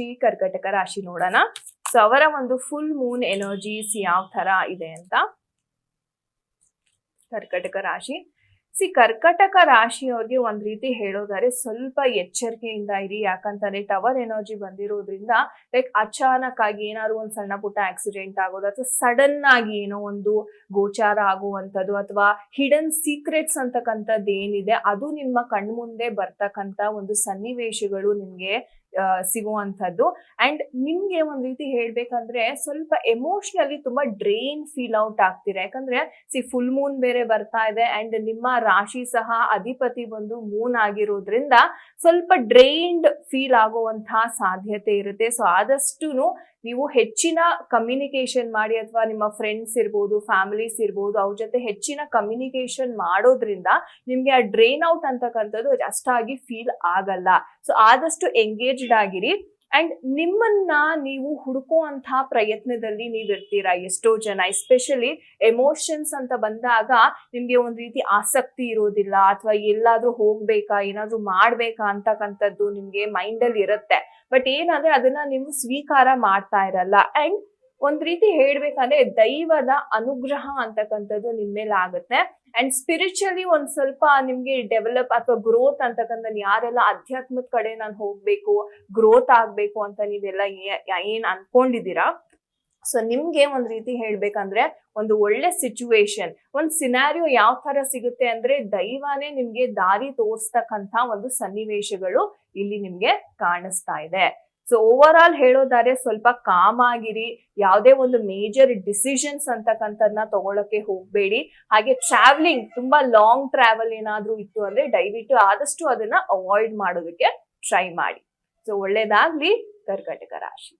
ಈ ಕರ್ಕಟಕ ರಾಶಿ ನೋಡೋಣ. ಸೊ ಅವರ ಒಂದು ಫುಲ್ ಮೂನ್ ಎನರ್ಜೀಸ್ ಯಾವ ತರ ಇದೆ ಅಂತ. ಕರ್ಕಟಕ ರಾಶಿ, ಕರ್ಕಟಕ ರಾಶಿಯವ್ರಿಗೆ ಒಂದ್ ರೀತಿ ಹೇಳೋದಾದ್ರೆ ಸ್ವಲ್ಪ ಎಚ್ಚರಿಕೆಯಿಂದ ಇರಿ. ಯಾಕಂತಂದ್ರೆ ಟವರ್ ಎನರ್ಜಿ ಬಂದಿರೋದ್ರಿಂದ ಲೈಕ್ ಅಚಾನಕ್ ಆಗಿ ಏನಾದ್ರು ಒಂದ್ ಸಣ್ಣ ಪುಟ್ಟ ಆಕ್ಸಿಡೆಂಟ್ ಆಗೋದು, ಅಥವಾ ಸಡನ್ ಆಗಿ ಏನೋ ಒಂದು ಗೋಚಾರ ಆಗುವಂಥದ್ದು, ಅಥವಾ ಹಿಡನ್ ಸೀಕ್ರೆಟ್ಸ್ ಅಂತಕ್ಕಂಥದ್ದು ಏನಿದೆ ಅದು ನಿಮ್ಮ ಕಣ್ಮುಂದೆ ಬರ್ತಕ್ಕಂಥ ಒಂದು ಸನ್ನಿವೇಶಗಳು ನಿಮ್ಗೆ ಸಿಗುವಂಥದ್ದು. ಅಂಡ್ ನಿಮ್ಗೆ ಒಂದ್ ರೀತಿ ಹೇಳ್ಬೇಕಂದ್ರೆ ಸ್ವಲ್ಪ ಎಮೋಷನಲಿ ತುಂಬಾ ಡ್ರೈನ್ ಫೀಲ್ ಔಟ್ ಆಗ್ತೀರಾ. ಯಾಕಂದ್ರೆ ಫುಲ್ ಮೂನ್ ಬೇರೆ ಬರ್ತಾ ಇದೆ ಅಂಡ್ ನಿಮ್ಮ ರಾಶಿ ಸಹ ಅಧಿಪತಿ ಬಂದು ಮೂನ್ ಆಗಿರೋದ್ರಿಂದ ಸ್ವಲ್ಪ ಡ್ರೈನ್ಡ್ ಫೀಲ್ ಆಗುವಂತಹ ಸಾಧ್ಯತೆ ಇರುತ್ತೆ. ಸೊ ಆದಷ್ಟು ನೀವು ಹೆಚ್ಚಿನ ಕಮ್ಯುನಿಕೇಶನ್ ಮಾಡಿ, ಅಥವಾ ನಿಮ್ಮ ಫ್ರೆಂಡ್ಸ್ ಇರ್ಬೋದು, ಫ್ಯಾಮಿಲೀಸ್ ಇರ್ಬೋದು, ಅವ್ರ ಜೊತೆ ಹೆಚ್ಚಿನ ಕಮ್ಯುನಿಕೇಶನ್ ಮಾಡೋದ್ರಿಂದ ನಿಮ್ಗೆ ಆ ಡ್ರೈನ್ ಔಟ್ ಅಂತಕ್ಕಂಥದ್ದು ಅಷ್ಟಾಗಿ ಫೀಲ್ ಆಗಲ್ಲ. ಸೊ ಆದಷ್ಟು ಎಂಗೇಜ್ಡ್ ಆಗಿರಿ. ಅಂಡ್ ನಿಮ್ಮನ್ನ ನೀವು ಹುಡುಕುವಂತಹ ಪ್ರಯತ್ನದಲ್ಲಿ ನೀವಿರ್ತೀರಾ. ಎಷ್ಟೋ ಜನ ಎಸ್ಪೆಷಲಿ ಎಮೋಷನ್ಸ್ ಅಂತ ಬಂದಾಗ ನಿಮ್ಗೆ ಒಂದ್ ರೀತಿ ಆಸಕ್ತಿ ಇರೋದಿಲ್ಲ, ಅಥವಾ ಎಲ್ಲಾದ್ರೂ ಹೋಗ್ಬೇಕಾ, ಏನಾದ್ರೂ ಮಾಡ್ಬೇಕಾ ಅಂತಕ್ಕಂಥದ್ದು ನಿಮ್ಗೆ ಮೈಂಡ್ ಅಲ್ಲಿ ಇರುತ್ತೆ. ಬಟ್ ಏನಂದ್ರೆ ಅದನ್ನ ನೀವು ಸ್ವೀಕಾರ ಮಾಡ್ತಾ ಇರಲ್ಲ. ಅಂಡ್ ಒಂದ್ ರೀತಿ ಹೇಳ್ಬೇಕಂದ್ರೆ ದೈವದ ಅನುಗ್ರಹ ಅಂತಕ್ಕಂಥದ್ದು ನಿಮ್ಮೇಲೆ ಆಗುತ್ತೆ. ಅಂಡ್ ಸ್ಪಿರಿಚುವಲಿ ಒಂದ್ ಸ್ವಲ್ಪ ನಿಮ್ಗೆ ಡೆವಲಪ್ ಅಥವಾ ಗ್ರೋತ್ ಅಂತಕ್ಕಂಥ ಯಾರೆಲ್ಲ ಅಧ್ಯಾತ್ಮದ ಕಡೆ ನಾನು ಹೋಗ್ಬೇಕು, ಗ್ರೋತ್ ಆಗ್ಬೇಕು ಅಂತ ನೀವೆಲ್ಲ ಏನ್ ಅನ್ಕೊಂಡಿದೀರಾ, ಸೊ ನಿಮ್ಗೆ ಒಂದ್ ರೀತಿ ಹೇಳ್ಬೇಕಂದ್ರೆ ಒಂದು ಒಳ್ಳೆ ಸಿಚುವೇಶನ್, ಒಂದ್ ಸಿನಾರಿಯೋ ಯಾವ ತರ ಸಿಗುತ್ತೆ ಅಂದ್ರೆ ದೈವನೇ ನಿಮ್ಗೆ ದಾರಿ ತೋರಿಸ್ತಕ್ಕಂಥ ಒಂದು ಸನ್ನಿವೇಶಗಳು ಇಲ್ಲಿ ನಿಮ್ಗೆ ಕಾಣಿಸ್ತಾ ಇದೆ. ಸೊ ಓವರ್ ಆಲ್ ಹೇಳೋದಾದ್ರೆ ಸ್ವಲ್ಪ ಕಾಮ್ ಆಗಿರಿ. ಯಾವುದೇ ಒಂದು ಮೇಜರ್ ಡಿಸಿಷನ್ಸ್ ಅಂತಕ್ಕಂಥದ್ನ ತಗೊಳಕ್ಕೆ ಹೋಗ್ಬೇಡಿ. ಹಾಗೆ ಟ್ರಾವೆಲಿಂಗ್, ತುಂಬಾ ಲಾಂಗ್ ಟ್ರಾವೆಲ್ ಏನಾದ್ರೂ ಇತ್ತು ಅಂದ್ರೆ ದಯವಿಟ್ಟು ಆದಷ್ಟು ಅದನ್ನ ಅವಾಯ್ಡ್ ಮಾಡೋದಕ್ಕೆ ಟ್ರೈ ಮಾಡಿ. ಸೊ ಒಳ್ಳೇದಾಗ್ಲಿ ಕರ್ಕಟಕ ರಾಶಿ.